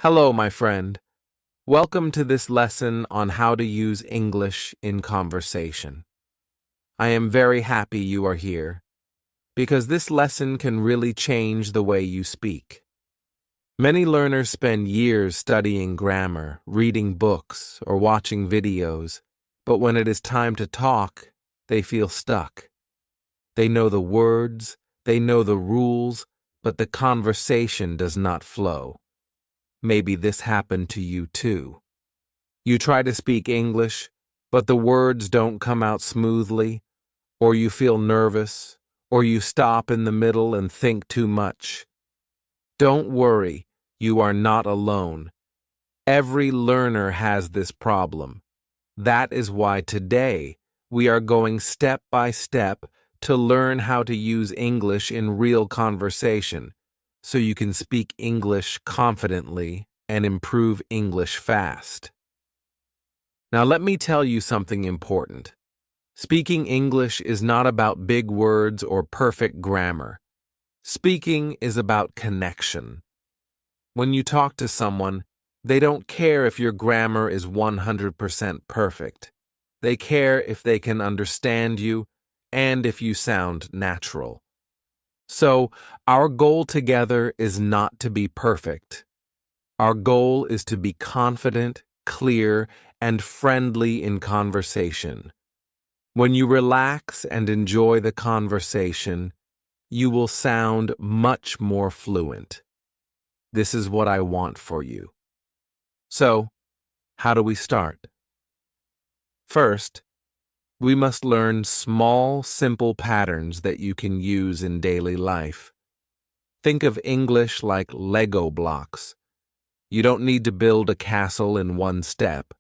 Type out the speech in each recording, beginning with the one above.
Hello, my friend. Welcome to this lesson on how to use English in conversation. I am very happy you are here because this lesson can really change the way you speak. Many learners spend years studying grammar, reading books, or watching videos, but when it is time to talk, they feel stuck. They know the words, they know the rules, but the conversation does not flow. Maybe this happened to you too. You try to speak English, but the words don't come out smoothly, or you feel nervous, or you stop in the middle and think too much. Don't worry, you are not alone. Every learner has this problem. That is why today we are going step by step to learn how to use English in real conversation, so you can speak English confidently and improve English fast. Now let me tell you something important. Speaking English is not about big words or perfect grammar. Speaking is about connection. When you talk to someone, they don't care if your grammar is 100% perfect. They care if they can understand you and if you sound natural. So, our goal together is not to be perfect. Our goal is to be confident, clear, and friendly in conversation. When you relax and enjoy the conversation, you will sound much more fluent. This is what I want for you. So, how do we start? First, we must learn small, simple patterns that you can use in daily life. Think of English like Lego blocks. You don't need to build a castle in one step.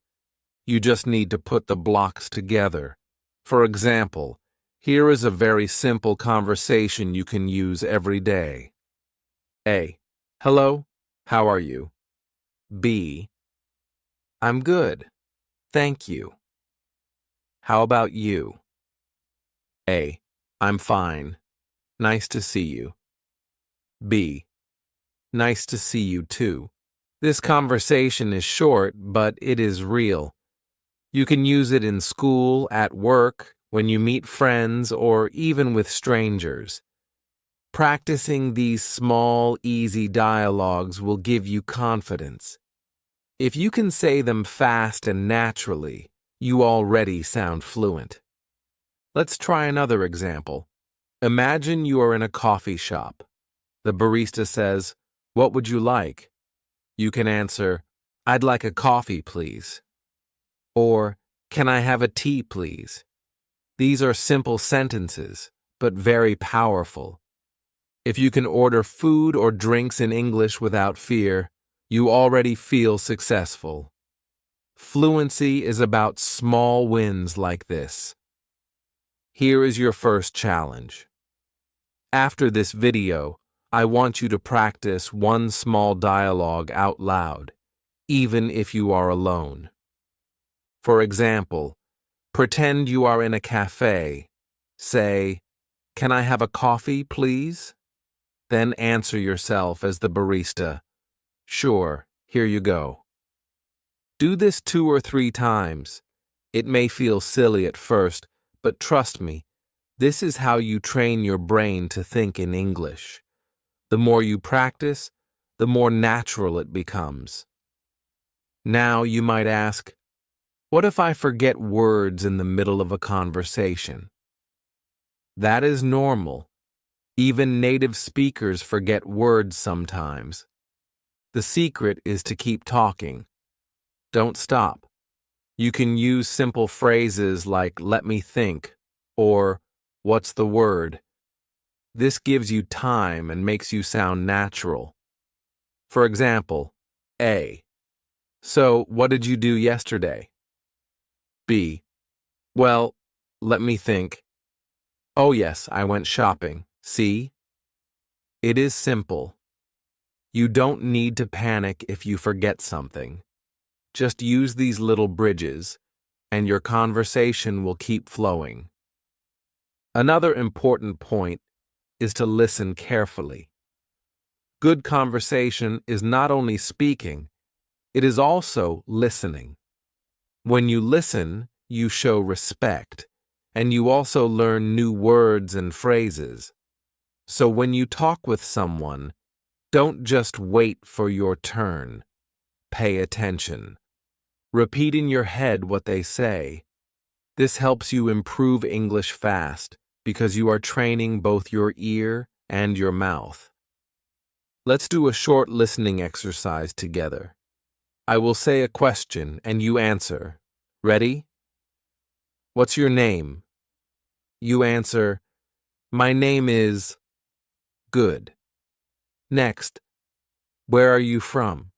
You just need to put the blocks together. For example, here is a very simple conversation you can use every day. A. Hello, how are you? B. I'm good, thank you. How about you? A. I'm fine. Nice to see you. B. Nice to see you too. This conversation is short, but it is real. You can use it in school, at work, when you meet friends, or even with strangers. Practicing these small, easy dialogues will give you confidence. If you can say them fast and naturally, you already sound fluent. Let's try another example. Imagine you are in a coffee shop. The barista says, "What would you like?" You can answer, "I'd like a coffee, please." Or, "Can I have a tea, please?" These are simple sentences, but very powerful. If you can order food or drinks in English without fear, you already feel successful. Fluency is about small wins like this. Here is your first challenge. After this video, I want you to practice one small dialogue out loud, even if you are alone. For example, pretend you are in a cafe. Say, "Can I have a coffee, please?" Then answer yourself as the barista, "Sure, here you go." Do this 2 or 3 times. It may feel silly at first, but trust me, this is how you train your brain to think in English. The more you practice, the more natural it becomes. Now you might ask, what if I forget words in the middle of a conversation? That is normal. Even native speakers forget words sometimes. The secret is to keep talking. Don't stop. You can use simple phrases like "let me think" or "what's the word?" This gives you time and makes you sound natural. For example, A. So, what did you do yesterday? B. Well, let me think. Oh yes, I went shopping. See? It is simple. You don't need to panic if you forget something. Just use these little bridges, and your conversation will keep flowing. Another important point is to listen carefully. Good conversation is not only speaking, It is also listening. When you listen, you show respect, and you also learn new words and phrases. So when you talk with someone, don't just wait for your turn. Pay attention. Repeat in your head what they say. This helps you improve English fast because you are training both your ear and your mouth. Let's do a short listening exercise together. I will say a question and you answer. Ready? What's your name? You answer, my name is... Good. Next, where are you from?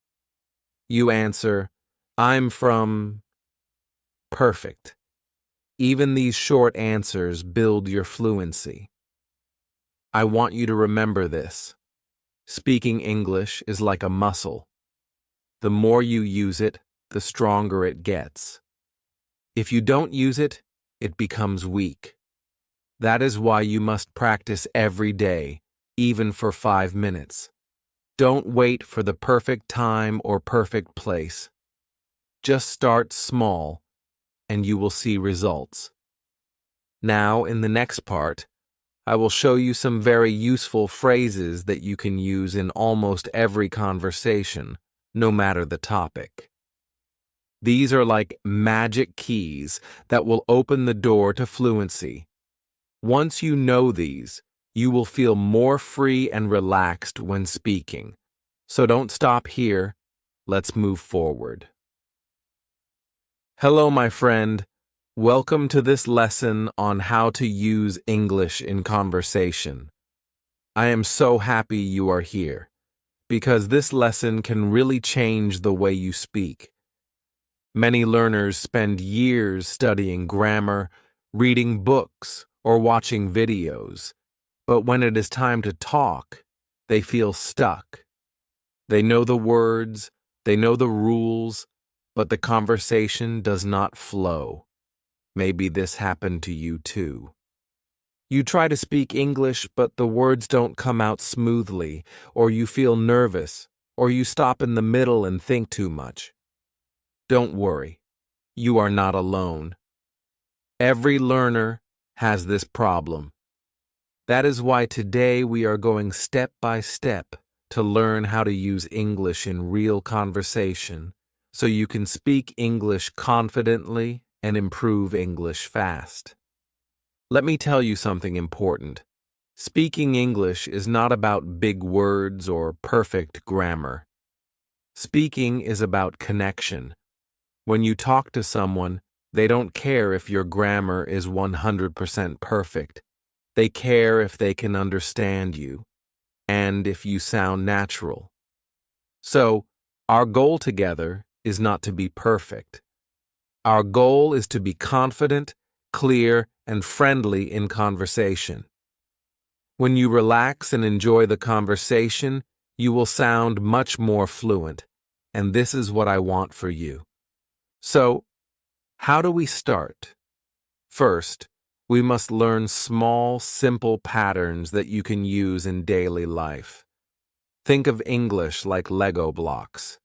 You answer, I'm from... Perfect. Even these short answers build your fluency. I want you to remember this. Speaking English is like a muscle. The more you use it, the stronger it gets. If you don't use it, it becomes weak. That is why you must practice every day, even for 5 minutes. Don't wait for the perfect time or perfect place. Just start small, and you will see results. Now, in the next part, I will show you some very useful phrases that you can use in almost every conversation, no matter the topic. These are like magic keys that will open the door to fluency. Once you know these, you will feel more free and relaxed when speaking. So don't stop here. Let's move forward. Hello, my friend. Welcome to this lesson on how to use English in conversation. I am so happy you are here, because this lesson can really change the way you speak. Many learners spend years studying grammar, reading books, or watching videos, but when it is time to talk, they feel stuck. They know the words, they know the rules, but the conversation does not flow. Maybe this happened to you too. You try to speak English, but the words don't come out smoothly, or you feel nervous, or you stop in the middle and think too much. Don't worry, you are not alone. Every learner has this problem. That is why today we are going step by step to learn how to use English in real conversation, so you can speak English confidently and improve English fast. Let me tell you something important. Speaking English is not about big words or perfect grammar. Speaking is about connection. When you talk to someone, they don't care if your grammar is 100% perfect. They care if they can understand you, and if you sound natural. So, our goal together is not to be perfect. Our goal is to be confident, clear, and friendly in conversation. When you relax and enjoy the conversation, you will sound much more fluent, and this is what I want for you. So, how do we start? First, we must learn small, simple patterns that you can use in daily life. Think of English like Lego blocks.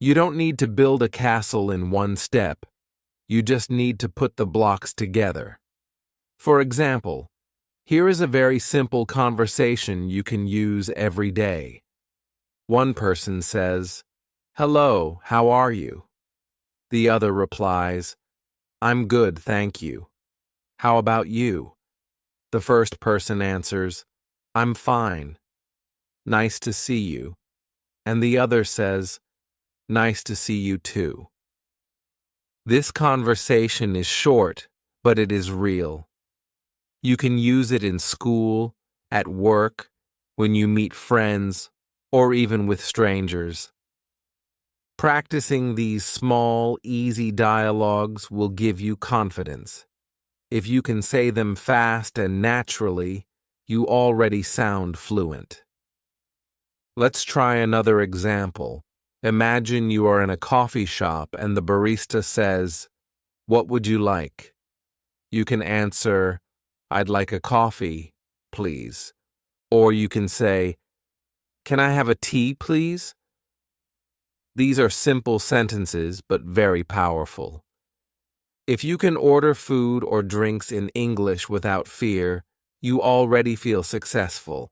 You don't need to build a castle in one step. You just need to put the blocks together. For example, here is a very simple conversation you can use every day. One person says, "Hello, how are you?" The other replies, "I'm good, thank you. How about you?" The first person answers, "I'm fine. Nice to see you." And the other says, "Nice to see you too." This conversation is short, but it is real. You can use it in school, at work, when you meet friends, or even with strangers. Practicing these small, easy dialogues will give you confidence. If you can say them fast and naturally, you already sound fluent. Let's try another example. Imagine you are in a coffee shop and the barista says, "What would you like?" You can answer, "I'd like a coffee, please." Or you can say, "Can I have a tea, please?" These are simple sentences, but very powerful. If you can order food or drinks in English without fear, you already feel successful.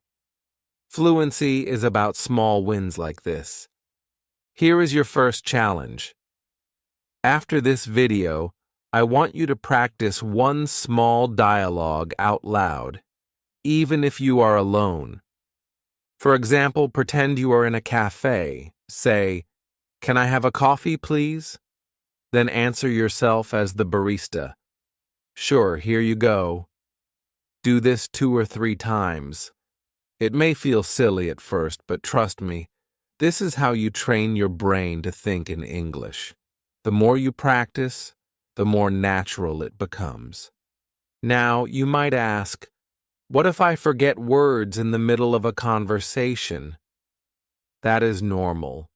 Fluency is about small wins like this. Here is your first challenge. After this video, I want you to practice one small dialogue out loud, even if you are alone. For example, pretend you are in a cafe. Say, "Can I have a coffee, please?" Then answer yourself as the barista. "Sure, here you go." Do this 2 or 3 times. It may feel silly at first, but trust me, this is how you train your brain to think in English. The more you practice, the more natural it becomes. Now, you might ask, what if I forget words in the middle of a conversation? That is normal.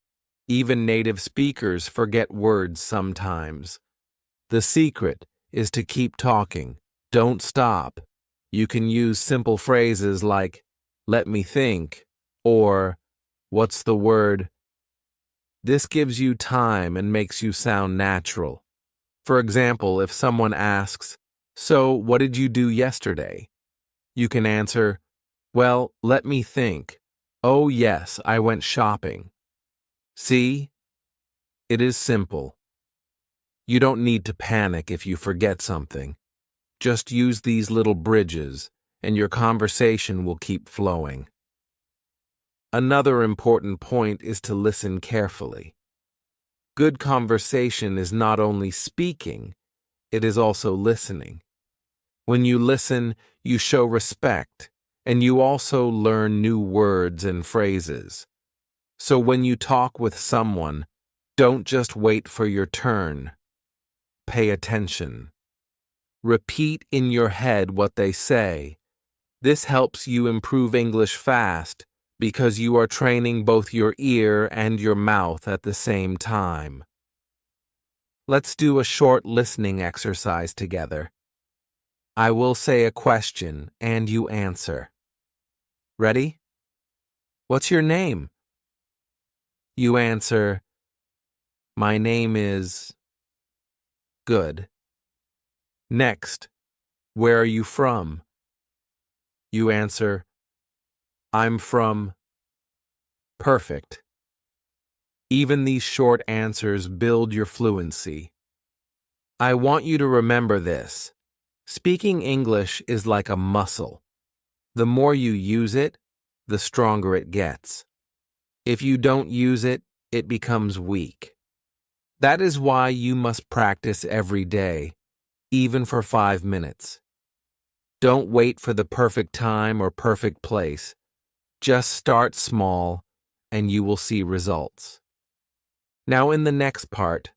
Even native speakers forget words sometimes. The secret is to keep talking. Don't stop. You can use simple phrases like, "Let me think," or, "What's the word?" This gives you time and makes you sound natural. For example, if someone asks, "So, what did you do yesterday?" You can answer, "Well, let me think. Oh, yes, I went shopping." See? It is simple. You don't need to panic if you forget something. Just use these little bridges, and your conversation will keep flowing. Another important point is to listen carefully. Good conversation is not only speaking, it is also listening. When you listen, you show respect, and you also learn new words and phrases. So when you talk with someone, don't just wait for your turn. Pay attention. Repeat in your head what they say. This helps you improve English fast because you are training both your ear and your mouth at the same time. Let's do a short listening exercise together. I will say a question and you answer. Ready? What's your name? You answer, "My name is..." Good. Next, where are you from? You answer, "I'm from..." Perfect. Even these short answers build your fluency. I want you to remember this. Speaking English is like a muscle. The more you use it, the stronger it gets. If you don't use it, it becomes weak. That is why you must practice every day, even for 5 minutes. Don't wait for the perfect time or perfect place. Just start small, and you will see results. Now in the next part,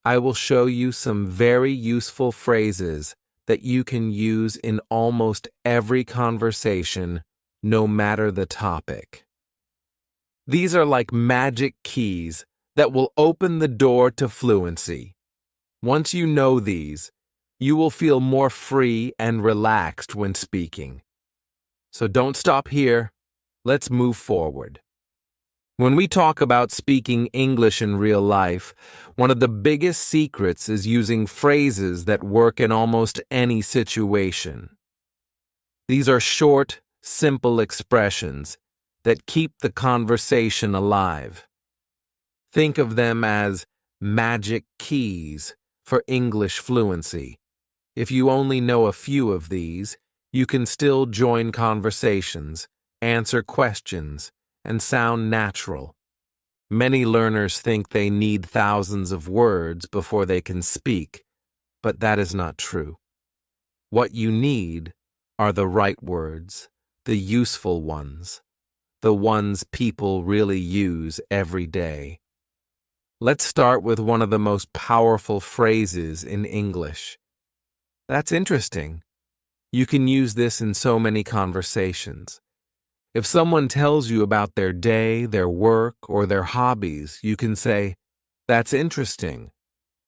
I will show you some very useful phrases that you can use in almost every conversation, no matter the topic. These are like magic keys that will open the door to fluency. Once you know these, you will feel more free and relaxed when speaking. So don't stop here. Let's move forward. When we talk about speaking English in real life, one of the biggest secrets is using phrases that work in almost any situation. These are short, simple expressions that keep the conversation alive. Think of them as magic keys for English fluency. If you only know a few of these, you can still join conversations, answer questions, and sound natural. Many learners think they need thousands of words before they can speak, but that is not true. What you need are the right words, the useful ones, the ones people really use every day. Let's start with one of the most powerful phrases in English. That's interesting. You can use this in so many conversations. If someone tells you about their day, their work, or their hobbies, you can say, "That's interesting."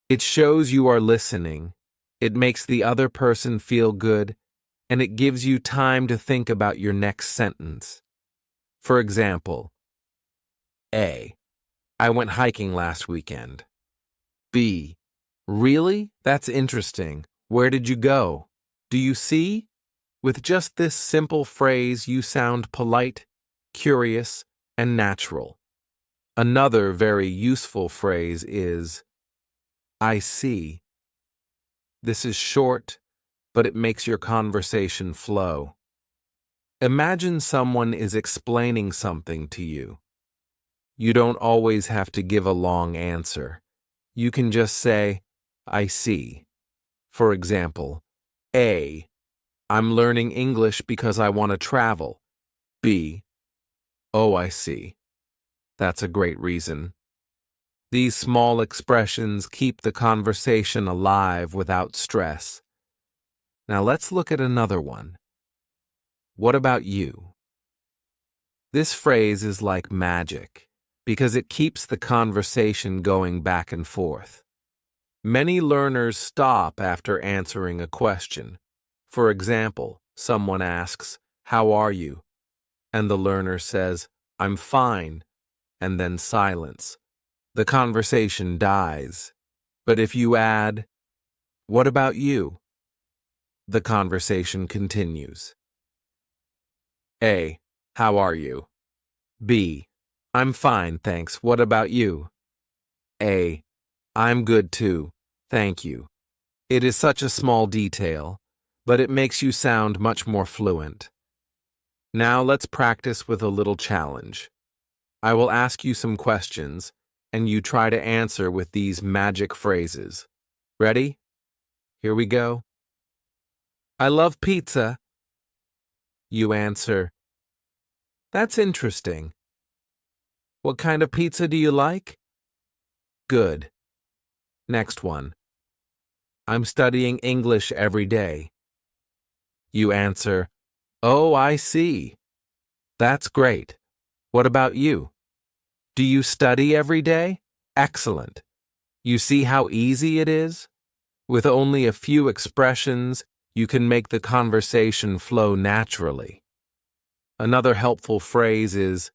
It shows you are listening, it makes the other person feel good, and it gives you time to think about your next sentence. For example, A. I went hiking last weekend. B. Really? That's interesting. Where did you go? Do you see? With just this simple phrase, you sound polite, curious, and natural. Another very useful phrase is, I see. This is short, but it makes your conversation flow. Imagine someone is explaining something to you. You don't always have to give a long answer. You can just say, I see. For example, A. I'm learning English because I want to travel. B. Oh, I see. That's a great reason. These small expressions keep the conversation alive without stress. Now let's look at another one. What about you? This phrase is like magic because it keeps the conversation going back and forth. Many learners stop after answering a question. For example, someone asks, "How are you?" And the learner says, "I'm fine," and then silence. The conversation dies. But if you add, "What about you?" the conversation continues. A. How are you? B. I'm fine, thanks. What about you? A. I'm good too. Thank you. It is such a small detail, but it makes you sound much more fluent. Now let's practice with a little challenge. I will ask you some questions, and you try to answer with these magic phrases. Ready? Here we go. I love pizza. You answer, that's interesting. What kind of pizza do you like? Good. Next one. I'm studying English every day. You answer, oh, I see. That's great. What about you? Do you study every day? Excellent. You see how easy it is? With only a few expressions, you can make the conversation flow naturally. Another helpful phrase is,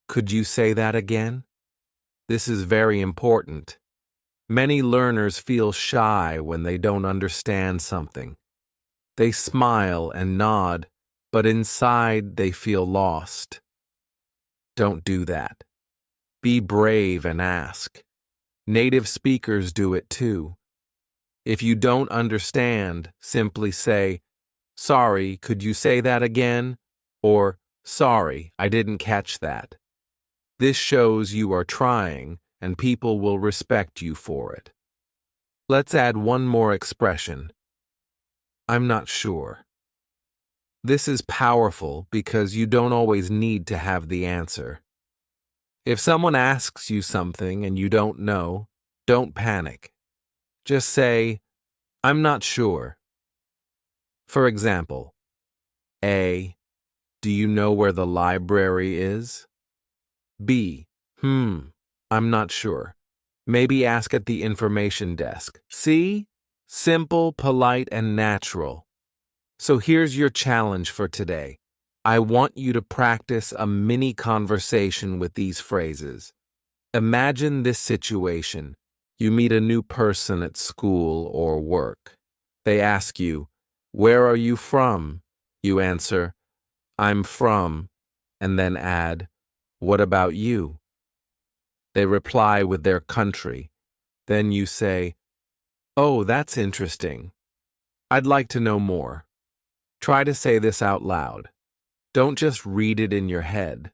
could you say that again? This is very important. Many learners feel shy when they don't understand something. They smile and nod, but inside they feel lost. Don't do that. Be brave and ask. Native speakers do it too. If you don't understand, simply say, sorry, could you say that again? Or, sorry, I didn't catch that. This shows you are trying, and people will respect you for it. Let's add one more expression. I'm not sure. This is powerful because you don't always need to have the answer. If someone asks you something and you don't know, don't panic. Just say, I'm not sure. For example, A. Do you know where the library is? B. I'm not sure. Maybe ask at the information desk. See? Simple, polite, and natural. So here's your challenge for today. I want you to practice a mini conversation with these phrases. Imagine this situation. You meet a new person at school or work. They ask you, where are you from? You answer, I'm from, and then add, what about you? They reply with their country. Then you say, oh, that's interesting. I'd like to know more. Try to say this out loud. Don't just read it in your head.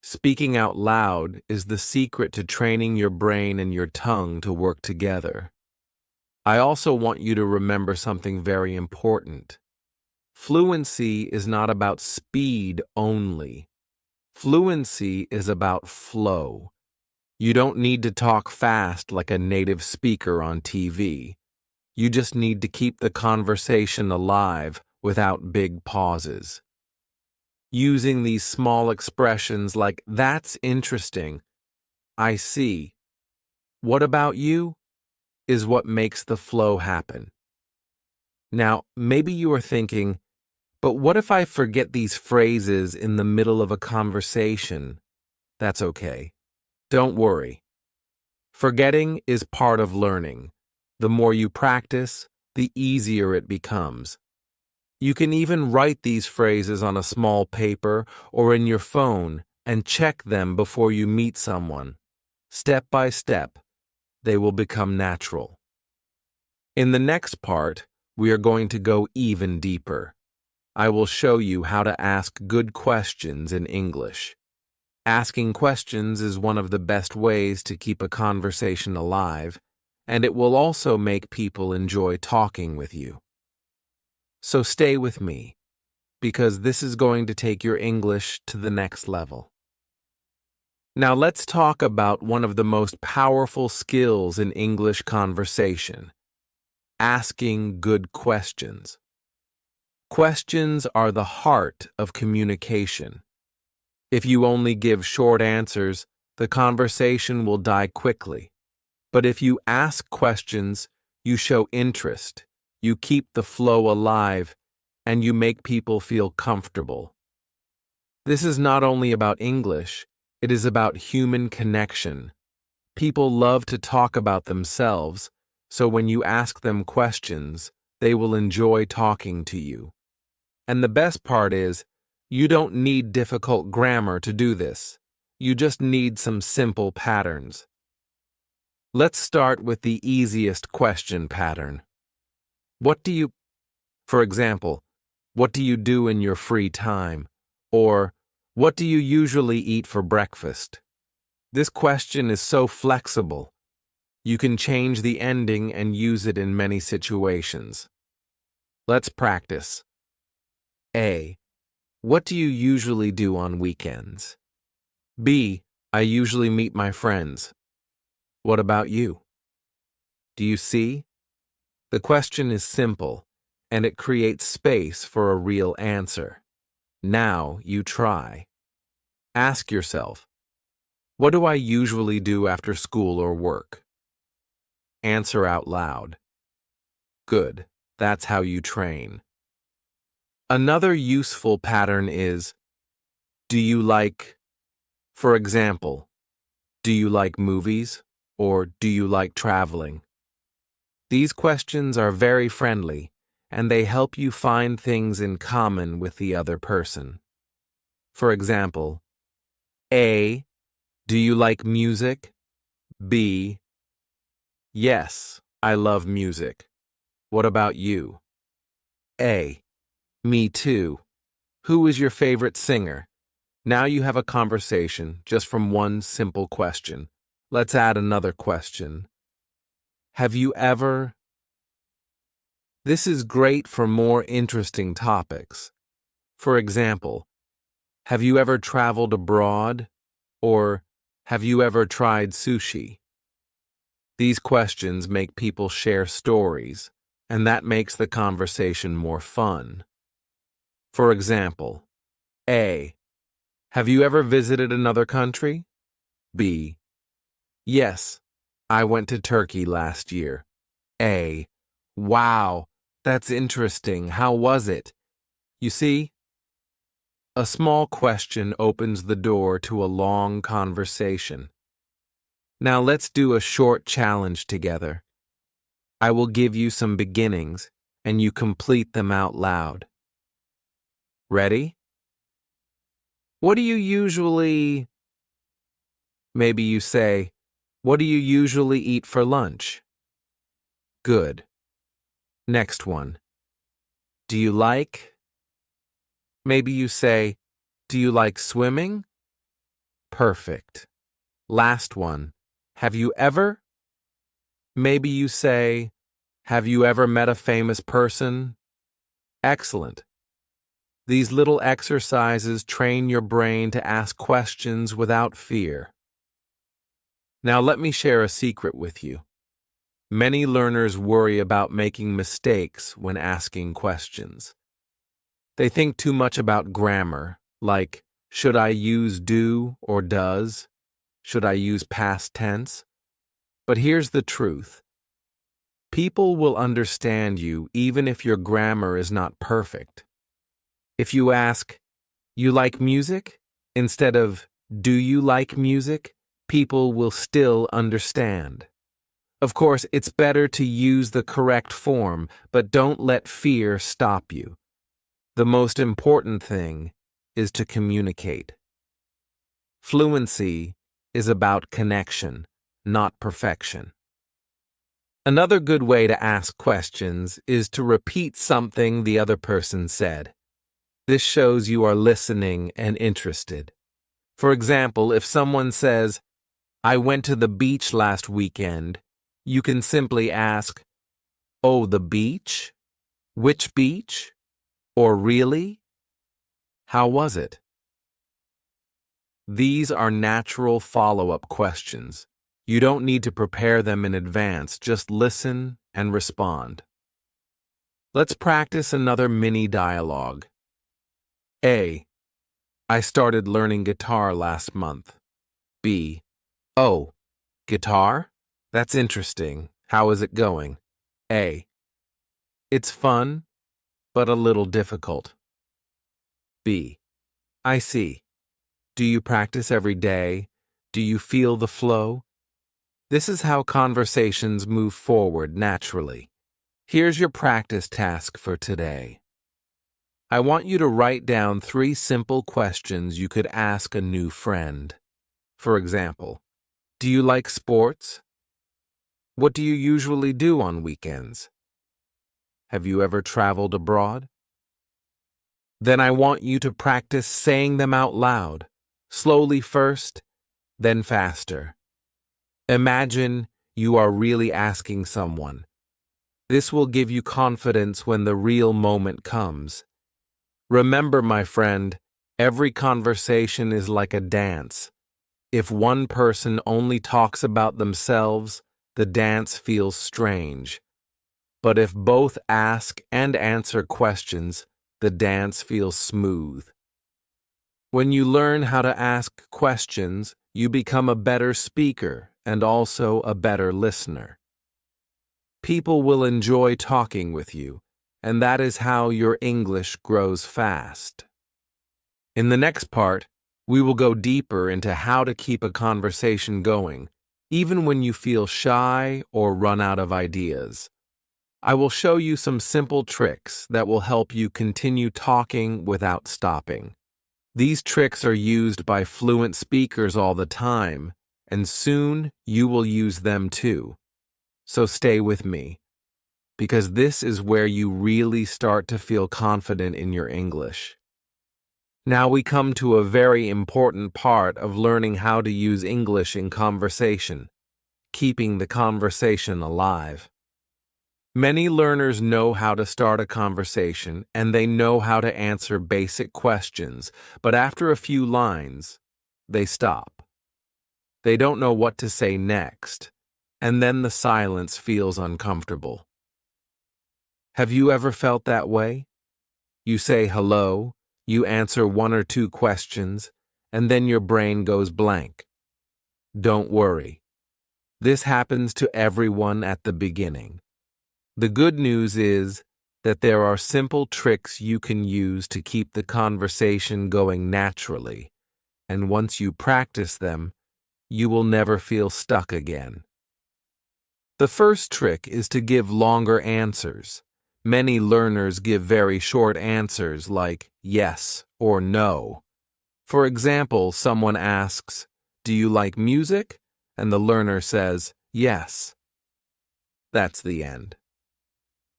Speaking out loud is the secret to training your brain and your tongue to work together. I also want you to remember something very important. Fluency is not about speed only. Fluency is about flow. You don't need to talk fast like a native speaker on TV. You just need to keep the conversation alive without big pauses. Using these small expressions like, that's interesting, I see, what about you, is what makes the flow happen. Now, maybe you are thinking, but what if I forget these phrases in the middle of a conversation? That's okay. Don't worry. Forgetting is part of learning. The more you practice, the easier it becomes. You can even write these phrases on a small paper or in your phone and check them before you meet someone. Step by step, they will become natural. In the next part, we are going to go even deeper. I will show you how to ask good questions in English. Asking questions is one of the best ways to keep a conversation alive, and it will also make people enjoy talking with you. So stay with me, because this is going to take your English to the next level. Now let's talk about one of the most powerful skills in English conversation: asking good questions. Questions are the heart of communication. If you only give short answers, the conversation will die quickly. But if you ask questions, you show interest, you keep the flow alive, and you make people feel comfortable. This is not only about English, it is about human connection. People love to talk about themselves, so when you ask them questions, they will enjoy talking to you. And the best part is, you don't need difficult grammar to do this. You just need some simple patterns. Let's start with the easiest question pattern. For example, what do you do in your free time? Or, what do you usually eat for breakfast? This question is so flexible. You can change the ending and use it in many situations. Let's practice. A. What do you usually do on weekends? B. I usually meet my friends. What about you? Do you see? The question is simple, and it creates space for a real answer. Now you try. Ask yourself, what do I usually do after school or work? Answer out loud. Good, that's how you train. Another useful pattern is, for example, do you like movies or do you like traveling? These questions are very friendly, and they help you find things in common with the other person. For example, A. Do you like music? B. Yes, I love music. What about you? A. Me too. Who is your favorite singer? Now you have a conversation just from one simple question. Let's add another question. Have you ever? This is great for more interesting topics. For example, have you ever traveled abroad? Or have you ever tried sushi? These questions make people share stories, and that makes the conversation more fun. For example, A. Have you ever visited another country? B. Yes, I went to Turkey last year. A. Wow, that's interesting. How was it? You see, a small question opens the door to a long conversation. Now let's do a short challenge together. I will give you some beginnings, and you complete them out loud. Ready? What do you usually... Maybe you say, what do you usually eat for lunch? Good. Next one. Do you like... Maybe you say, do you like swimming? Perfect. Last one. Have you ever? Maybe you say, have you ever met a famous person? Excellent. These little exercises train your brain to ask questions without fear. Now let me share a secret with you. Many learners worry about making mistakes when asking questions. They think too much about grammar, like, should I use do or does? Should I use past tense? But here's the truth. People will understand you even if your grammar is not perfect. If you ask, you like music? Instead of, do you like music? people will still understand. Of course, it's better to use the correct form, but don't let fear stop you. The most important thing is to communicate. Fluency is about connection, not perfection. Another good way to ask questions is to repeat something the other person said. This shows you are listening and interested. For example, if someone says, "I went to the beach last weekend," you can simply ask, "Oh, the beach? Which beach? Or really? How was it?" These are natural follow-up questions. You don't need to prepare them in advance, just listen and respond. Let's practice another mini dialogue. A. I started learning guitar last month. B. Oh, guitar? That's interesting. How is it going? A. It's fun, but a little difficult. B. I see. Do you practice every day? Do you feel the flow? This is how conversations move forward naturally. Here's your practice task for today. I want you to write down 3 simple questions you could ask a new friend. For example, do you like sports? What do you usually do on weekends? Have you ever traveled abroad? Then I want you to practice saying them out loud, slowly first, then faster. Imagine you are really asking someone. This will give you confidence when the real moment comes. Remember, my friend, every conversation is like a dance. If one person only talks about themselves, the dance feels strange. But if both ask and answer questions, the dance feels smooth. When you learn how to ask questions, you become a better speaker and also a better listener. People will enjoy talking with you, and that is how your English grows fast. In the next part, we will go deeper into how to keep a conversation going, even when you feel shy or run out of ideas. I will show you some simple tricks that will help you continue talking without stopping. These tricks are used by fluent speakers all the time, and soon you will use them too. So stay with me, because this is where you really start to feel confident in your English. Now we come to a very important part of learning how to use English in conversation, keeping the conversation alive. Many learners know how to start a conversation and they know how to answer basic questions, but after a few lines, they stop. They don't know what to say next, and then the silence feels uncomfortable. Have you ever felt that way? You say hello, you answer 1 or 2 questions, and then your brain goes blank. Don't worry. This happens to everyone at the beginning. The good news is that there are simple tricks you can use to keep the conversation going naturally, and once you practice them, you will never feel stuck again. The first trick is to give longer answers. Many learners give very short answers like yes or no. For example, someone asks, "Do you like music?" and the learner says, "Yes." That's the end.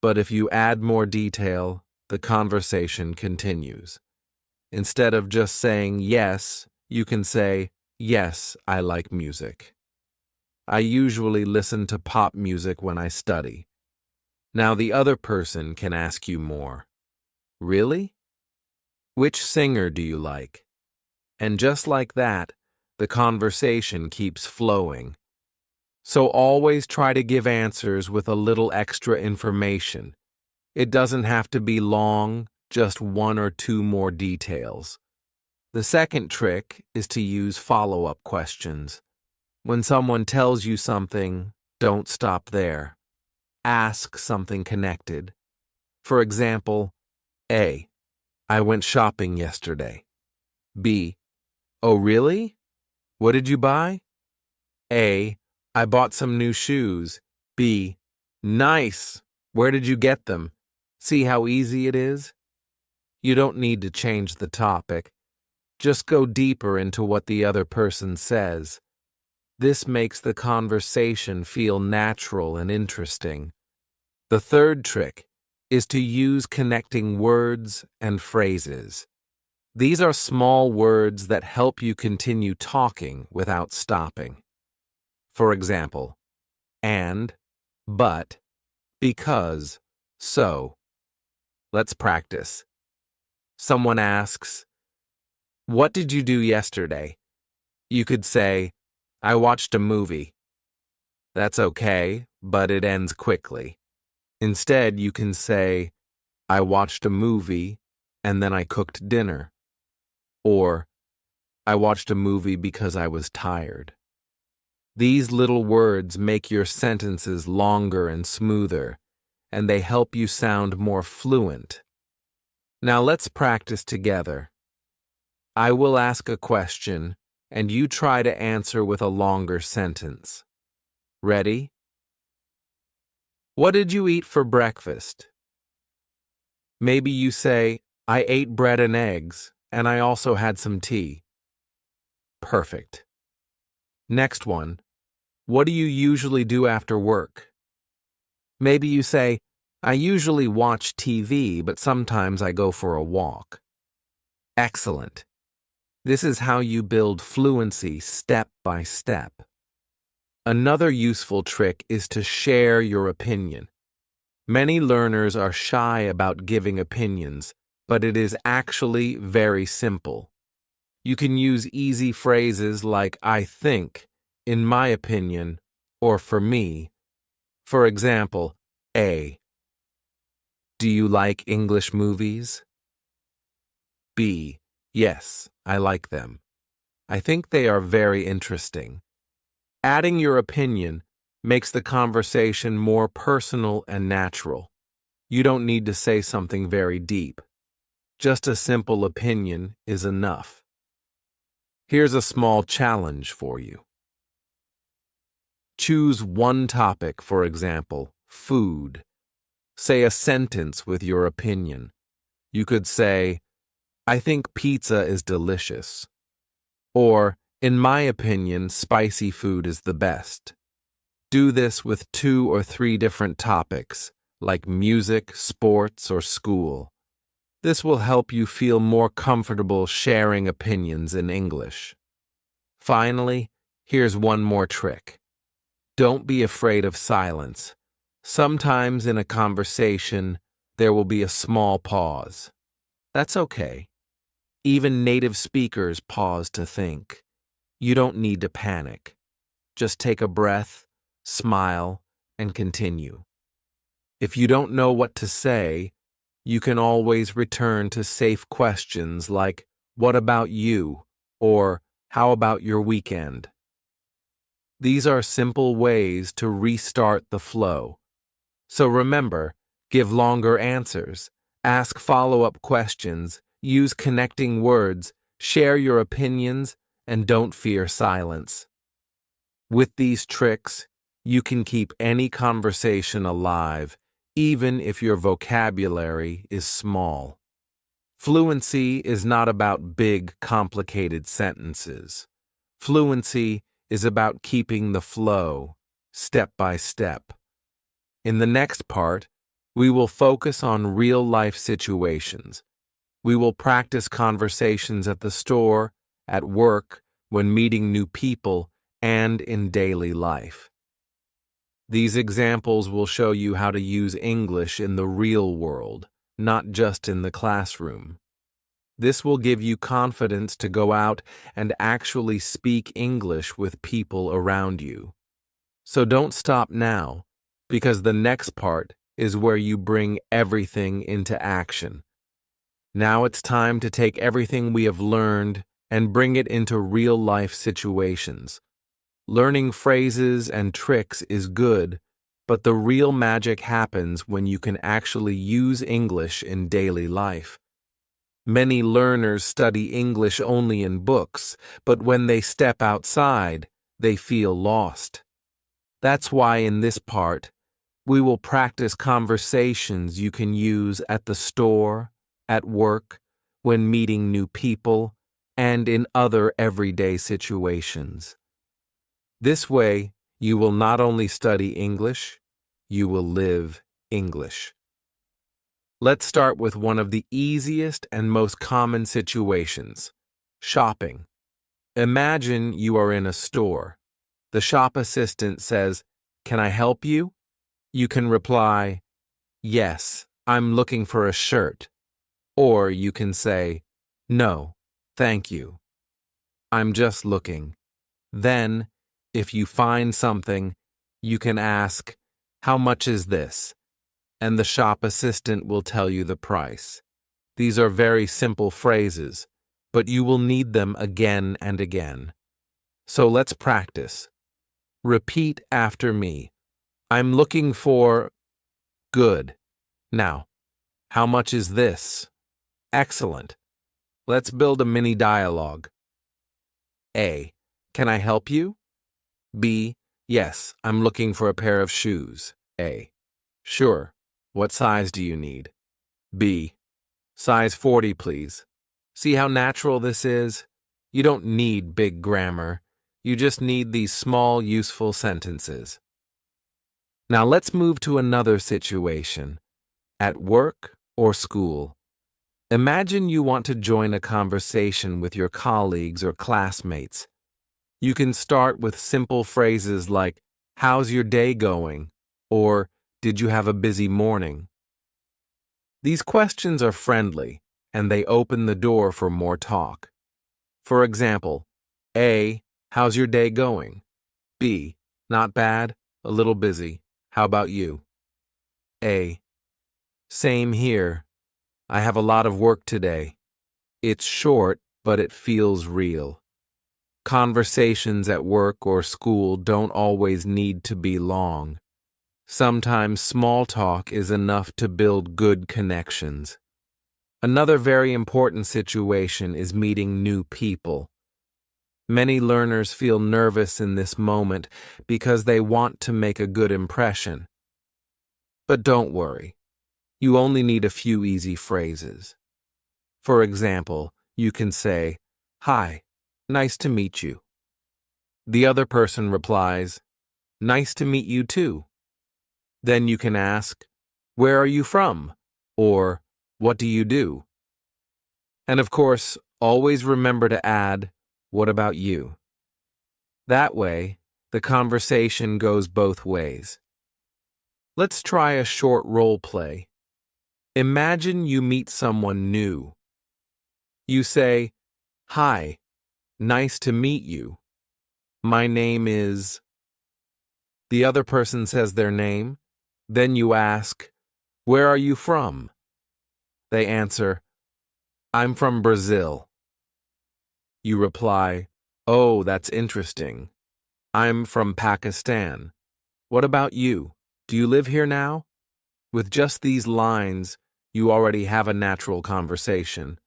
But if you add more detail, the conversation continues. Instead of just saying yes, you can say, "Yes, I like music. I usually listen to pop music when I study." Now the other person can ask you more. "Really? Which singer do you like?" And just like that, the conversation keeps flowing. So always try to give answers with a little extra information. It doesn't have to be long, just 1 or 2 more details. The second trick is to use follow-up questions. When someone tells you something, don't stop there. Ask something connected. For example, A. I went shopping yesterday. B. Oh, really? What did you buy? A. I bought some new shoes. B. Nice. Where did you get them? See how easy it is? You don't need to change the topic. Just go deeper into what the other person says. This makes the conversation feel natural and interesting. The third trick is to use connecting words and phrases. These are small words that help you continue talking without stopping. For example, and, but, because, so. Let's practice. Someone asks, "What did you do yesterday?" You could say, "I watched a movie." That's okay, but it ends quickly. Instead, you can say, "I watched a movie and then I cooked dinner." Or, "I watched a movie because I was tired." These little words make your sentences longer and smoother, and they help you sound more fluent. Now let's practice together. I will ask a question, and you try to answer with a longer sentence. Ready? What did you eat for breakfast? Maybe you say, I ate bread and eggs, and I also had some tea. Perfect. Next one. What do you usually do after work? Maybe you say, I usually watch TV, but sometimes I go for a walk. Excellent. This is how you build fluency step by step. Another useful trick is to share your opinion. Many learners are shy about giving opinions, but it is actually very simple. You can use easy phrases like I think, in my opinion, or for me. For example, A. Do you like English movies? B. Yes, I like them. I think they are very interesting. Adding your opinion makes the conversation more personal and natural. You don't need to say something very deep. Just a simple opinion is enough. Here's a small challenge for you. Choose one topic, for example, food. Say a sentence with your opinion. You could say, I think pizza is delicious. Or, in my opinion, spicy food is the best. Do this with 2 or 3 different topics, like music, sports, or school. This will help you feel more comfortable sharing opinions in English. Finally, here's one more trick. Don't be afraid of silence. Sometimes in a conversation, there will be a small pause. That's okay. Even native speakers pause to think. You don't need to panic. Just take a breath, smile, and continue. If you don't know what to say, you can always return to safe questions like, what about you? Or, how about your weekend? These are simple ways to restart the flow. So remember, give longer answers, ask follow-up questions, use connecting words, share your opinions, and don't fear silence. With these tricks, you can keep any conversation alive, even if your vocabulary is small. Fluency is not about big, complicated sentences. Fluency is about keeping the flow, step by step. In the next part, we will focus on real-life situations. We will practice conversations at the store, at work, when meeting new people, and in daily life. These examples will show you how to use English in the real world, not just in the classroom. This will give you confidence to go out and actually speak English with people around you. So don't stop now, because the next part is where you bring everything into action. Now it's time to take everything we have learned and bring it into real-life situations. Learning phrases and tricks is good, but the real magic happens when you can actually use English in daily life. Many learners study English only in books, but when they step outside, they feel lost. That's why in this part, we will practice conversations you can use at the store, at work, when meeting new people, and in other everyday situations. This way, you will not only study English, you will live English. Let's start with one of the easiest and most common situations, shopping. Imagine you are in a store. The shop assistant says, "Can I help you?" You can reply, "Yes, I'm looking for a shirt." Or you can say, "No, thank you. I'm just looking." Then, if you find something, you can ask, "How much is this?" And the shop assistant will tell you the price. These are very simple phrases, but you will need them again and again. So let's practice. Repeat after me. I'm looking for... Good. Now, how much is this? Excellent. Let's build a mini dialogue. A. Can I help you? B. Yes, I'm looking for a pair of shoes. A. Sure. What size do you need? B. Size 40, please. See how natural this is? You don't need big grammar. You just need these small, useful sentences. Now let's move to another situation. At work or school. Imagine you want to join a conversation with your colleagues or classmates. You can start with simple phrases like, "How's your day going?" or "Did you have a busy morning?" These questions are friendly, and they open the door for more talk. For example, A. How's your day going? B. Not bad, a little busy. How about you? A. Same here. I have a lot of work today. It's short, but it feels real. Conversations at work or school don't always need to be long. Sometimes small talk is enough to build good connections. Another very important situation is meeting new people. Many learners feel nervous in this moment because they want to make a good impression. But don't worry. You only need a few easy phrases. For example, you can say, "Hi, nice to meet you." The other person replies, "Nice to meet you too." Then you can ask, "Where are you from?" or "What do you do?" And of course, always remember to add, "What about you?" That way, the conversation goes both ways. Let's try a short role play. Imagine you meet someone new. You say, "Hi, nice to meet you. My name is..." The other person says their name. Then you ask, "Where are you from?" They answer, "I'm from Brazil." You reply, "Oh, that's interesting. I'm from Pakistan. What about you? Do you live here now?" With just these lines, you already have a natural conversation.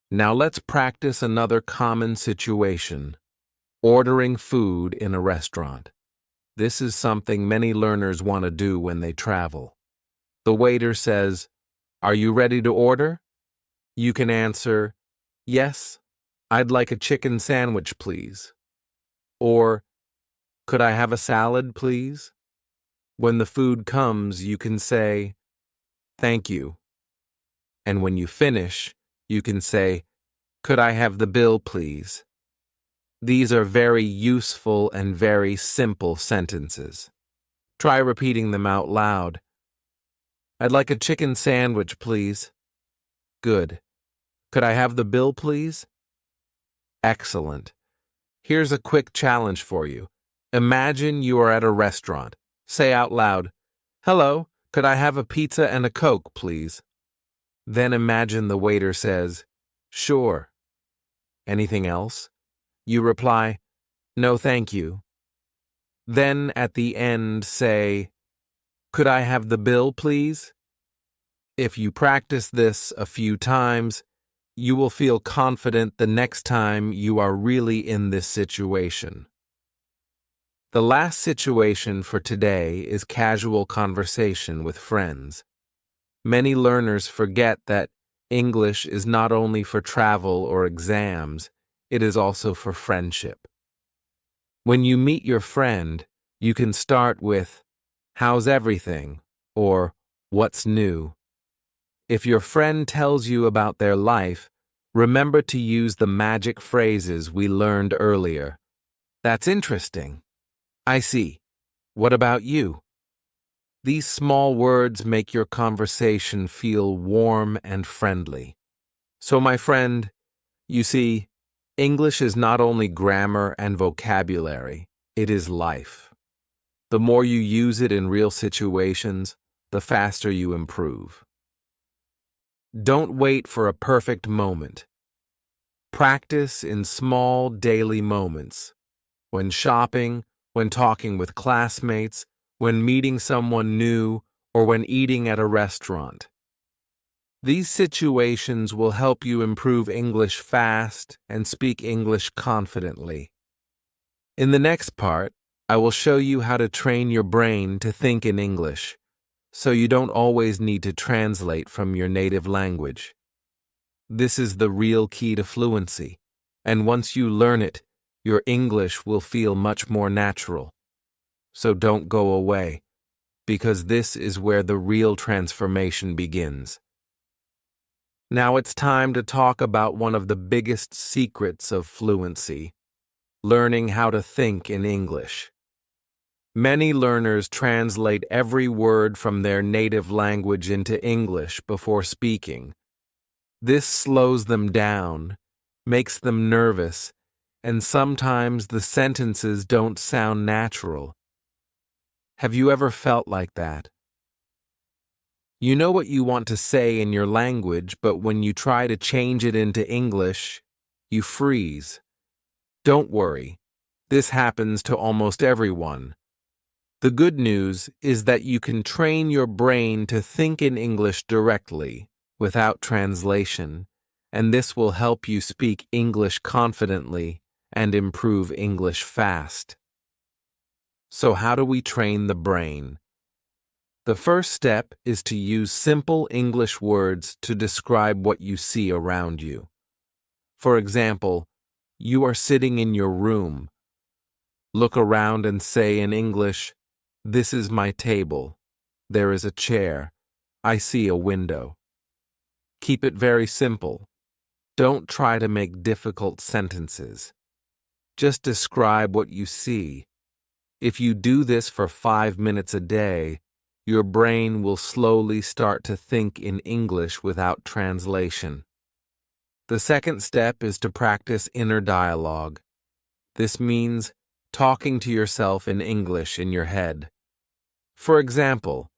Now let's practice another common situation. Ordering food in a restaurant. This is something many learners want to do when they travel. The waiter says, "Are you ready to order?" You can answer, "Yes, I'd like a chicken sandwich, please." Or, "Could I have a salad, please?" When the food comes, you can say, "Thank you." And when you finish, you can say, "Could I have the bill, please?" These are very useful and very simple sentences. Try repeating them out loud. "I'd like a chicken sandwich, please." Good. "Could I have the bill, please?" Excellent. Here's a quick challenge for you. Imagine you are at a restaurant. Say out loud, "Hello, could I have a pizza and a Coke, please?" Then imagine the waiter says, "Sure." "Anything else?" You reply, "No, thank you." Then at the end say, "Could I have the bill, please?" If you practice this a few times, you will feel confident the next time you are really in this situation. The last situation for today is casual conversation with friends. Many learners forget that English is not only for travel or exams, it is also for friendship. When you meet your friend, you can start with, "How's everything?" or "What's new?" If your friend tells you about their life, remember to use the magic phrases we learned earlier. "That's interesting." "I see. What about you?" These small words make your conversation feel warm and friendly. So, my friend, you see, English is not only grammar and vocabulary, it is life. The more you use it in real situations, the faster you improve. Don't wait for a perfect moment. Practice in small daily moments. When shopping, when talking with classmates, when meeting someone new, or when eating at a restaurant. These situations will help you improve English fast and speak English confidently. In the next part, I will show you how to train your brain to think in English, so you don't always need to translate from your native language. This is the real key to fluency, and once you learn it, your English will feel much more natural. So don't go away, because this is where the real transformation begins. Now it's time to talk about one of the biggest secrets of fluency: learning how to think in English. Many learners translate every word from their native language into English before speaking. This slows them down, makes them nervous, and sometimes the sentences don't sound natural. Have you ever felt like that? You know what you want to say in your language, but when you try to change it into English, you freeze. Don't worry. This happens to almost everyone. The good news is that you can train your brain to think in English directly, without translation, and this will help you speak English confidently and improve English fast. So how do we train the brain? The first step is to use simple English words to describe what you see around you. For example, you are sitting in your room. Look around and say in English, "This is my table. There is a chair. I see a window." Keep it very simple. Don't try to make difficult sentences. Just describe what you see. If you do this for 5 minutes a day, your brain will slowly start to think in English without translation. The second step is to practice inner dialogue. This means talking to yourself in English in your head. For example,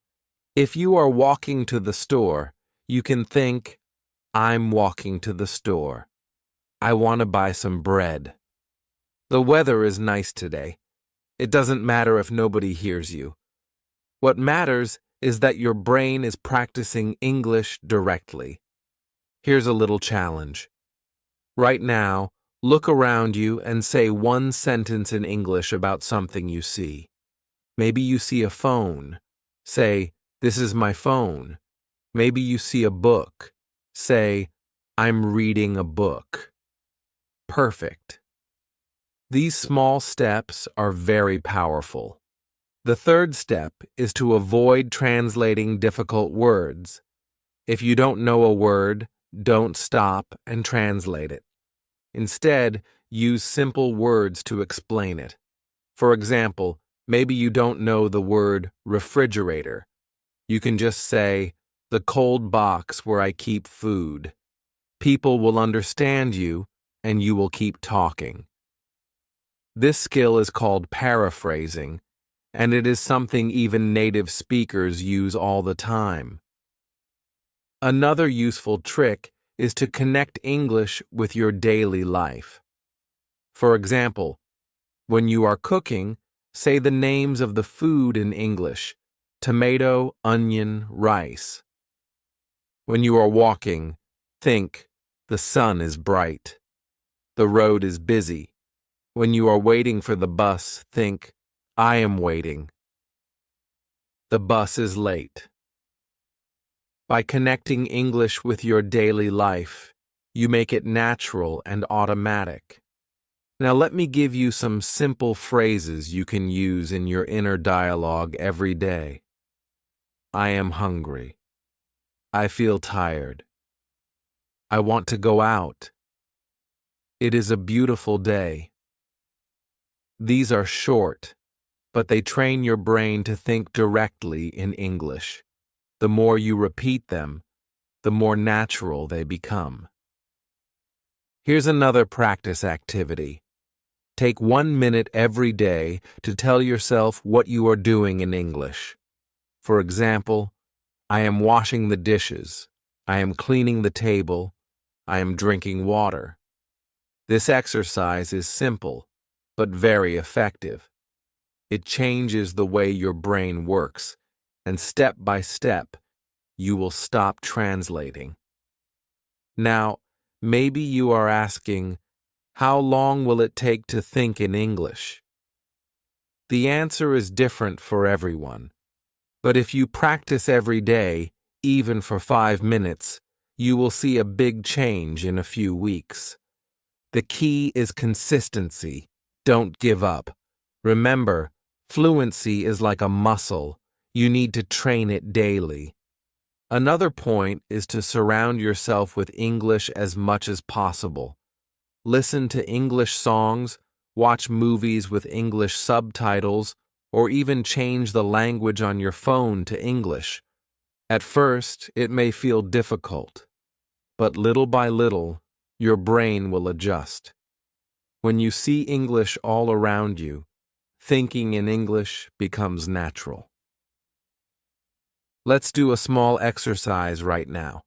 if you are walking to the store, you can think, "I'm walking to the store. I want to buy some bread. The weather is nice today." It doesn't matter if nobody hears you. What matters is that your brain is practicing English directly. Here's a little challenge. Right now, look around you and say one sentence in English about something you see. Maybe you see a phone. Say, "This is my phone." Maybe you see a book. Say, "I'm reading a book." Perfect. These small steps are very powerful. The third step is to avoid translating difficult words. If you don't know a word, don't stop and translate it. Instead, use simple words to explain it. For example, maybe you don't know the word refrigerator. You can just say, "the cold box where I keep food." People will understand you, and you will keep talking. This skill is called paraphrasing, and it is something even native speakers use all the time. Another useful trick is to connect English with your daily life. For example, when you are cooking, say the names of the food in English: tomato, onion, rice. When you are walking, think, "The sun is bright. The road is busy." When you are waiting for the bus, think, I am waiting. The bus is late. By connecting English with your daily life, you make it natural and automatic. Now let me give you some simple phrases you can use in your inner dialogue every day. I am hungry. I feel tired. I want to go out. It is a beautiful day. These are short, but they train your brain to think directly in English. The more you repeat them, the more natural they become. Here's another practice activity. Take 1 minute every day to tell yourself what you are doing in English. For example, I am washing the dishes. I am cleaning the table. I am drinking water. This exercise is simple, but very effective. It changes the way your brain works, and step by step, you will stop translating. Now, maybe you are asking, how long will it take to think in English? The answer is different for everyone. But if you practice every day, even for 5 minutes, you will see a big change in a few weeks. The key is consistency. Don't give up. Remember, fluency is like a muscle. You need to train it daily. Another point is to surround yourself with English as much as possible. Listen to English songs, watch movies with English subtitles, or even change the language on your phone to English. At first, it may feel difficult, but little by little, your brain will adjust. When you see English all around you, thinking in English becomes natural. Let's do a small exercise right now.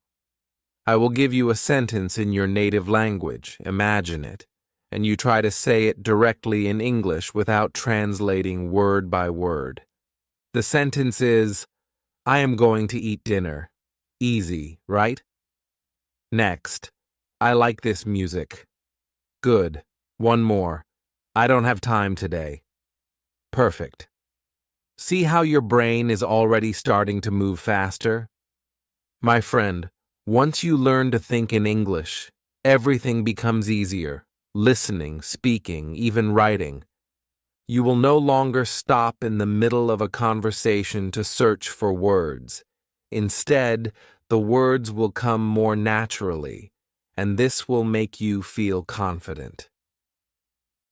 I will give you a sentence in your native language, imagine it, and you try to say it directly in English without translating word by word. The sentence is, I am going to eat dinner. Easy, right? Next, I like this music. Good. One more. I don't have time today. Perfect. See how your brain is already starting to move faster? My friend, once you learn to think in English, everything becomes easier. Listening, speaking, even writing. You will no longer stop in the middle of a conversation to search for words. Instead, the words will come more naturally, and this will make you feel confident.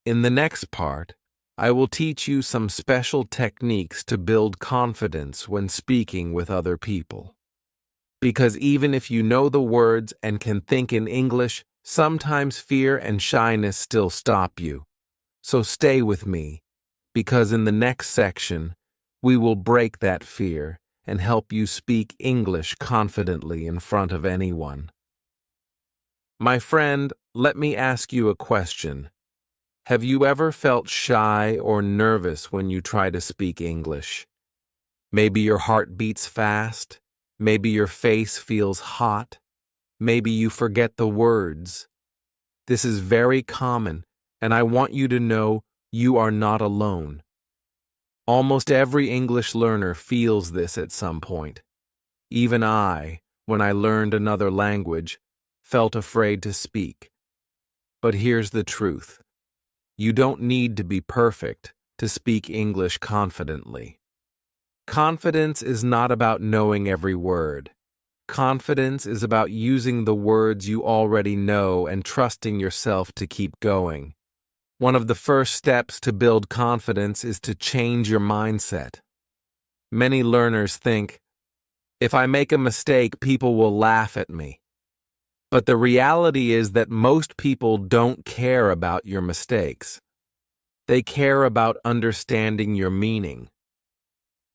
In the next part, I will teach you some special techniques to build confidence when speaking with other people. Because even if you know the words and can think in English, sometimes fear and shyness still stop you. So stay with me, because in the next section, we will break that fear and help you speak English confidently in front of anyone. My friend, let me ask you a question. Have you ever felt shy or nervous when you try to speak English? Maybe your heart beats fast. Maybe your face feels hot. Maybe you forget the words. This is very common, and I want you to know you are not alone. Almost every English learner feels this at some point. Even I, when I learned another language, felt afraid to speak. But here's the truth. You don't need to be perfect to speak English confidently. Confidence is not about knowing every word. Confidence is about using the words you already know and trusting yourself to keep going. One of the first steps to build confidence is to change your mindset. Many learners think, if I make a mistake, people will laugh at me. But the reality is that most people don't care about your mistakes. They care about understanding your meaning.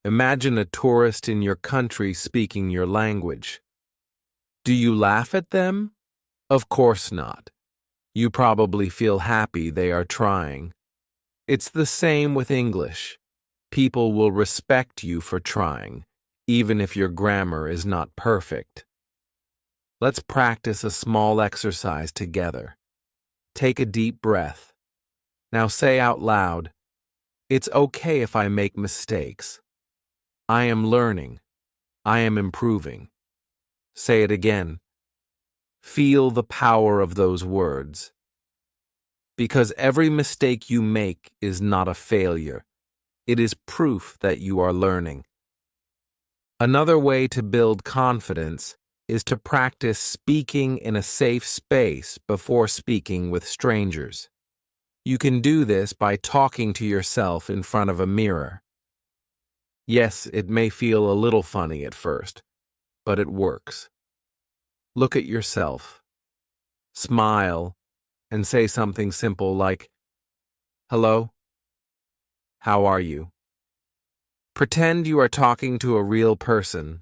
Imagine a tourist in your country speaking your language. Do you laugh at them? Of course not. You probably feel happy they are trying. It's the same with English. People will respect you for trying, even if your grammar is not perfect. Let's practice a small exercise together. Take a deep breath. Now say out loud, It's okay if I make mistakes. I am learning. I am improving. Say it again. Feel the power of those words. Because every mistake you make is not a failure. It is proof that you are learning. Another way to build confidence is to practice speaking in a safe space before speaking with strangers. You can do this by talking to yourself in front of a mirror. Yes, it may feel a little funny at first, but it works. Look at yourself. Smile and say something simple like, "Hello? How are you?" Pretend you are talking to a real person.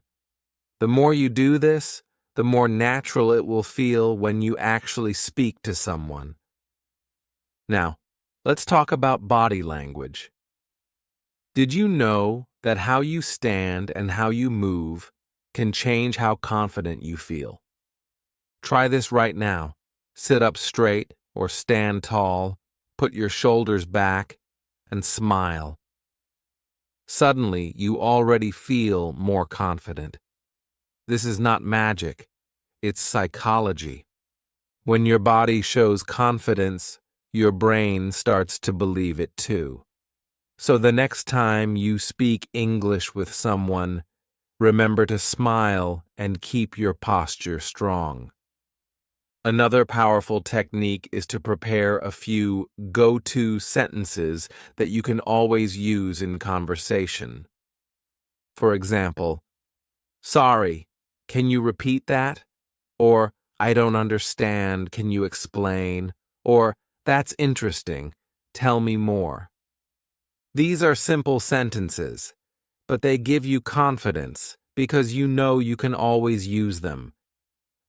The more you do this, the more natural it will feel when you actually speak to someone. Now, let's talk about body language. Did you know that how you stand and how you move can change how confident you feel? Try this right now. Sit up straight or stand tall, put your shoulders back, and smile. Suddenly, you already feel more confident. This is not magic, it's psychology. When your body shows confidence, your brain starts to believe it too. So the next time you speak English with someone, remember to smile and keep your posture strong. Another powerful technique is to prepare a few go-to sentences that you can always use in conversation. For example, "Sorry, can you repeat that?" Or, "I don't understand, can you explain?" Or, "That's interesting, tell me more." These are simple sentences, but they give you confidence because you know you can always use them.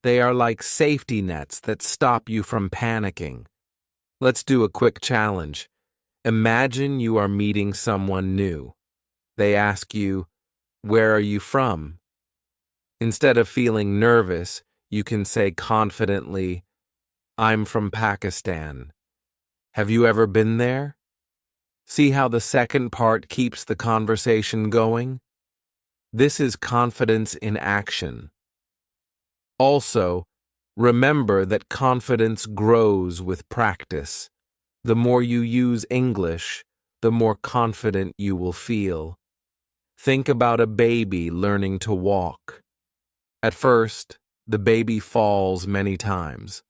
They are like safety nets that stop you from panicking. Let's do a quick challenge. Imagine you are meeting someone new. They ask you, "Where are you from?" Instead of feeling nervous, you can say confidently, "I'm from Pakistan. Have you ever been there?" See how the second part keeps the conversation going? This is confidence in action. Also, remember that confidence grows with practice. The more you use English, the more confident you will feel. Think about a baby learning to walk. At first, the baby falls many times.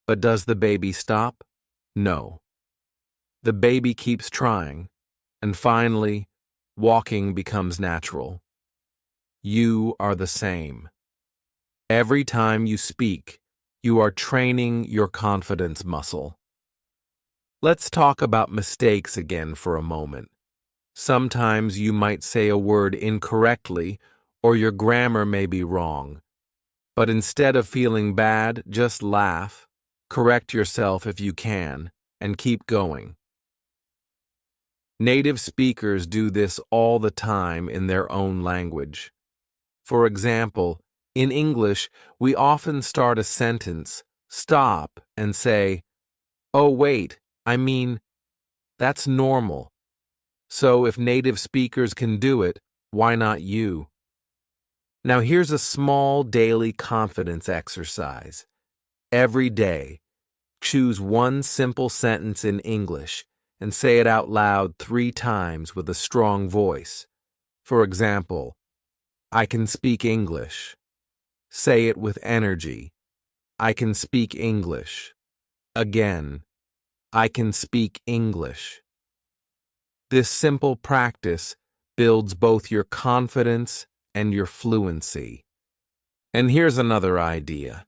But does the baby stop? No. The baby keeps trying, and finally, walking becomes natural. You are the same. Every time you speak, you are training your confidence muscle. Let's talk about mistakes again for a moment. Sometimes you might say a word incorrectly, or your grammar may be wrong. But instead of feeling bad, just laugh, correct yourself if you can, and keep going. Native speakers do this all the time in their own language. For example, in English, we often start a sentence, stop, and say, "Oh, wait, I mean, that's normal." So if native speakers can do it, why not you? Now here's a small daily confidence exercise. Every day, choose one simple sentence in English and say it out loud 3 times with a strong voice. For example, "I can speak English." Say it with energy. "I can speak English." Again, "I can speak English." This simple practice builds both your confidence and your fluency. And here's another idea.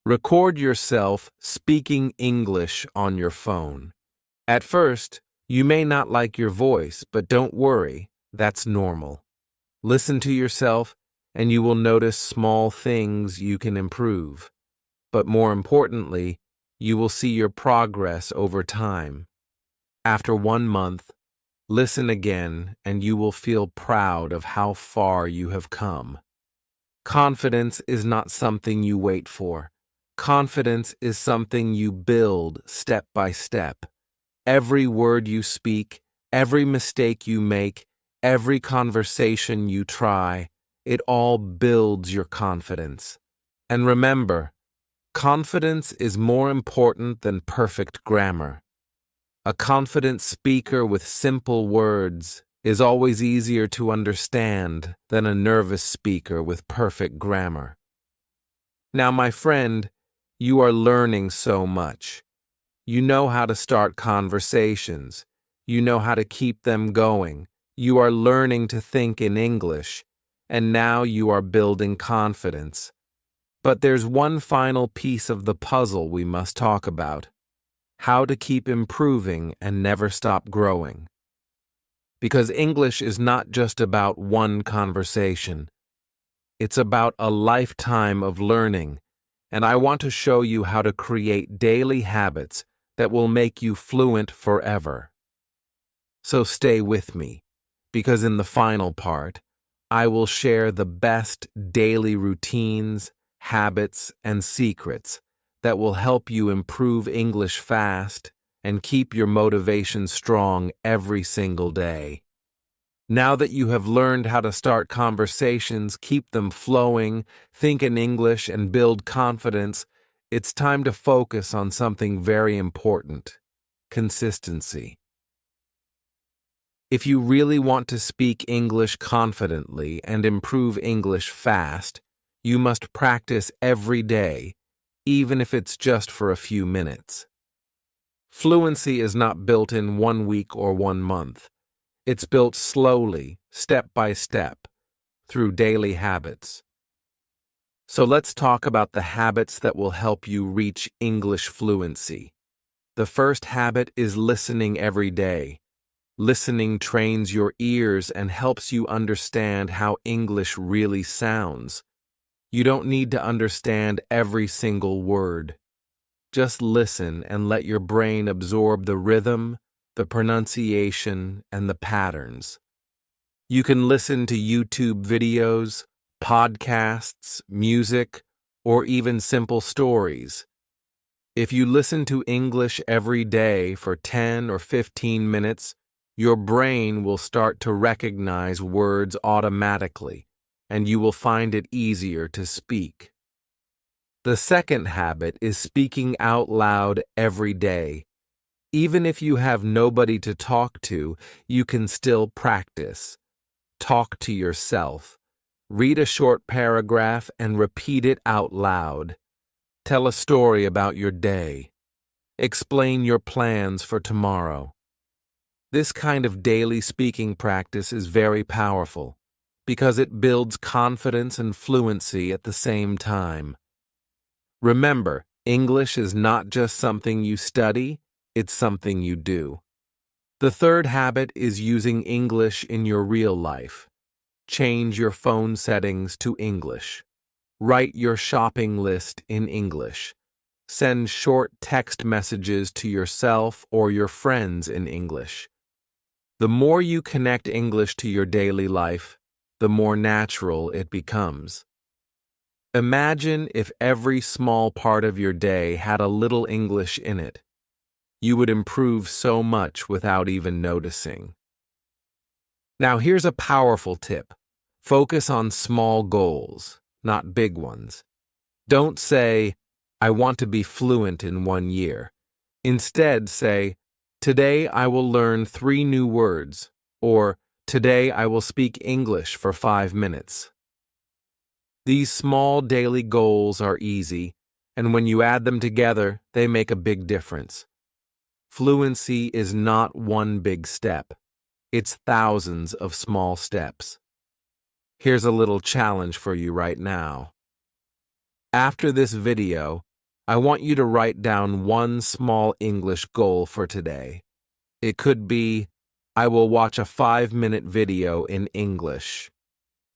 Record yourself speaking English on your phone. At first, you may not like your voice, but don't worry, that's normal. Listen to yourself, and you will notice small things you can improve. But more importantly, you will see your progress over time. After 1 month, listen again, and you will feel proud of how far you have come. Confidence is not something you wait for. Confidence is something you build step by step. Every word you speak, Every mistake you make, every conversation you try, it all builds your confidence. And remember, confidence is more important than perfect grammar. A confident speaker with simple words is always easier to understand than a nervous speaker with perfect grammar. Now, my friend, you are learning so much. You know how to start conversations. You know how to keep them going. You are learning to think in English, and now you are building confidence. But there's one final piece of the puzzle we must talk about: how to keep improving and never stop growing. Because English is not just about one conversation. It's about a lifetime of learning, and I want to show you how to create daily habits that will make you fluent forever. So stay with me, because in the final part, I will share the best daily routines, habits, and secrets that will help you improve English fast and keep your motivation strong every single day. Now that you have learned how to start conversations, keep them flowing, think in English, and build confidence, it's time to focus on something very important: consistency. If you really want to speak English confidently and improve English fast, you must practice every day, even if it's just for a few minutes. Fluency is not built in 1 week or 1 month. It's built slowly, step by step, through daily habits. So let's talk about the habits that will help you reach English fluency. The first habit is listening every day. Listening trains your ears and helps you understand how English really sounds. You don't need to understand every single word. Just listen and let your brain absorb the rhythm, the pronunciation, and the patterns. You can listen to YouTube videos, podcasts, music, or even simple stories. If you listen to English every day for 10 or 15 minutes, your brain will start to recognize words automatically, and you will find it easier to speak. The second habit is speaking out loud every day. Even if you have nobody to talk to, you can still practice. Talk to yourself. Read a short paragraph and repeat it out loud. Tell a story about your day. Explain your plans for tomorrow. This kind of daily speaking practice is very powerful because it builds confidence and fluency at the same time. Remember, English is not just something you study, it's something you do. The third habit is using English in your real life. Change your phone settings to English. Write your shopping list in English. Send short text messages to yourself or your friends in English. The more you connect English to your daily life, the more natural it becomes. Imagine if every small part of your day had a little English in it. You would improve so much without even noticing. Now here's a powerful tip. Focus on small goals, not big ones. Don't say, "I want to be fluent in 1 year." Instead, say, "Today I will learn 3 new words," or "Today I will speak English for 5 minutes." These small daily goals are easy, and when you add them together, they make a big difference. Fluency is not one big step. It's thousands of small steps. Here's a little challenge for you right now. After this video, I want you to write down one small English goal for today. It could be, "I will watch a 5-minute video in English,"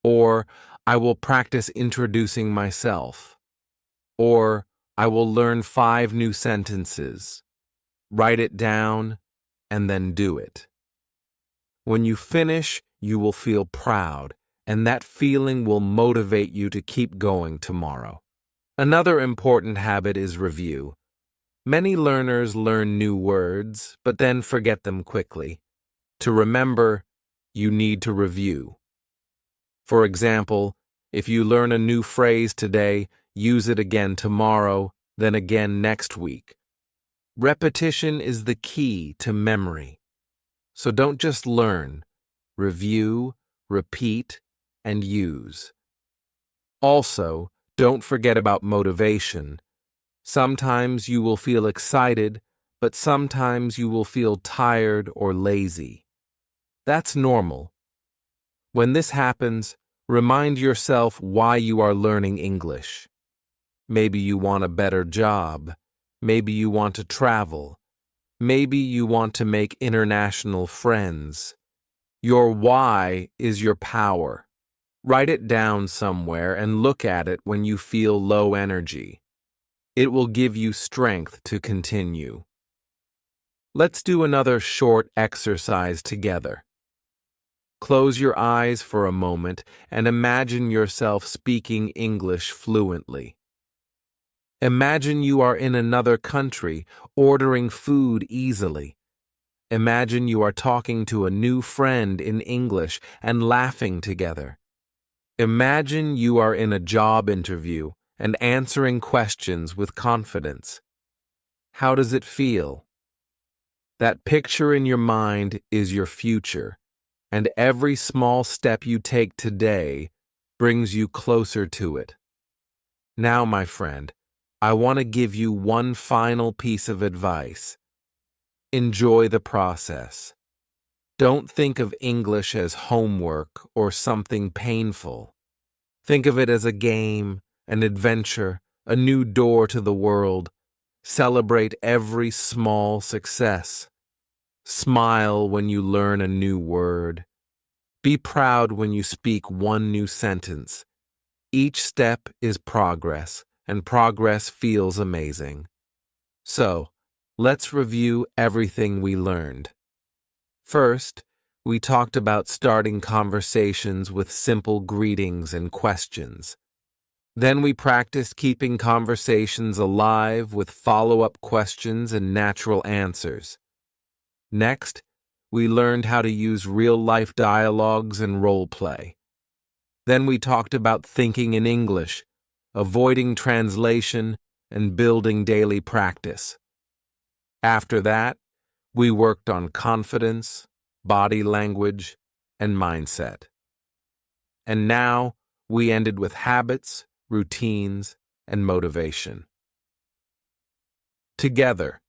or "I will practice introducing myself," or "I will learn 5 new sentences." Write it down and then do it. When you finish, you will feel proud, and that feeling will motivate you to keep going tomorrow. Another important habit is review. Many learners learn new words, but then forget them quickly. To remember, you need to review. For example, if you learn a new phrase today, use it again tomorrow, then again next week. Repetition is the key to memory. So don't just learn, review, repeat, and use. Also, don't forget about motivation. Sometimes you will feel excited, but sometimes you will feel tired or lazy. That's normal. When this happens, remind yourself why you are learning English. Maybe you want a better job. Maybe you want to travel. Maybe you want to make international friends. Your why is your power. Write it down somewhere and look at it when you feel low energy. It will give you strength to continue. Let's do another short exercise together. Close your eyes for a moment and imagine yourself speaking English fluently. Imagine you are in another country, ordering food easily. Imagine you are talking to a new friend in English and laughing together. Imagine you are in a job interview and answering questions with confidence. How does it feel? That picture in your mind is your future, and every small step you take today brings you closer to it. Now, my friend, I want to give you one final piece of advice. Enjoy the process. Don't think of English as homework or something painful. Think of it as a game, an adventure, a new door to the world. Celebrate every small success. Smile when you learn a new word. Be proud when you speak one new sentence. Each step is progress, and progress feels amazing. So, let's review everything we learned. First, we talked about starting conversations with simple greetings and questions. Then we practiced keeping conversations alive with follow-up questions and natural answers. Next, we learned how to use real-life dialogues and role play. Then we talked about thinking in English, avoiding translation, and building daily practice. After that, we worked on confidence, body language, and mindset. And now, we ended with habits, routines, and motivation. Together,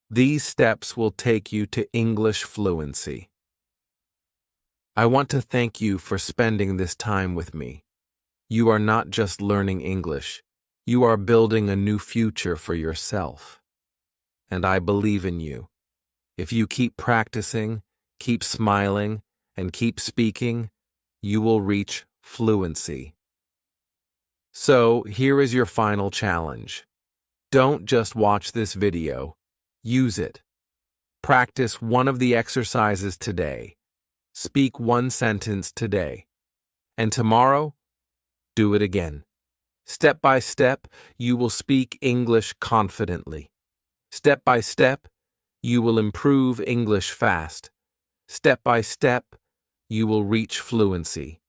these steps will take you to English fluency. I want to thank you for spending this time with me. You are not just learning English, you are building a new future for yourself. And I believe in you. If you keep practicing, keep smiling, and keep speaking, you will reach fluency. So, here is your final challenge. Don't just watch this video. Use it. Practice one of the exercises today. Speak one sentence today. And tomorrow, do it again. Step by step, you will speak English confidently. Step by step, you will improve English fast. Step by step, you will reach fluency.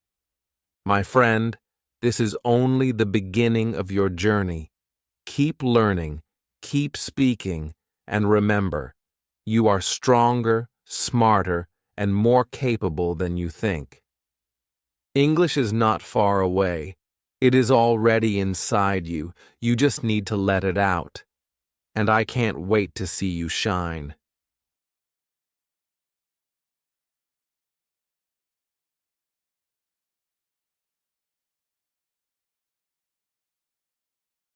My friend, this is only the beginning of your journey. Keep learning, keep speaking, and remember, you are stronger, smarter, and more capable than you think. English is not far away. It is already inside you. You just need to let it out. And I can't wait to see you shine.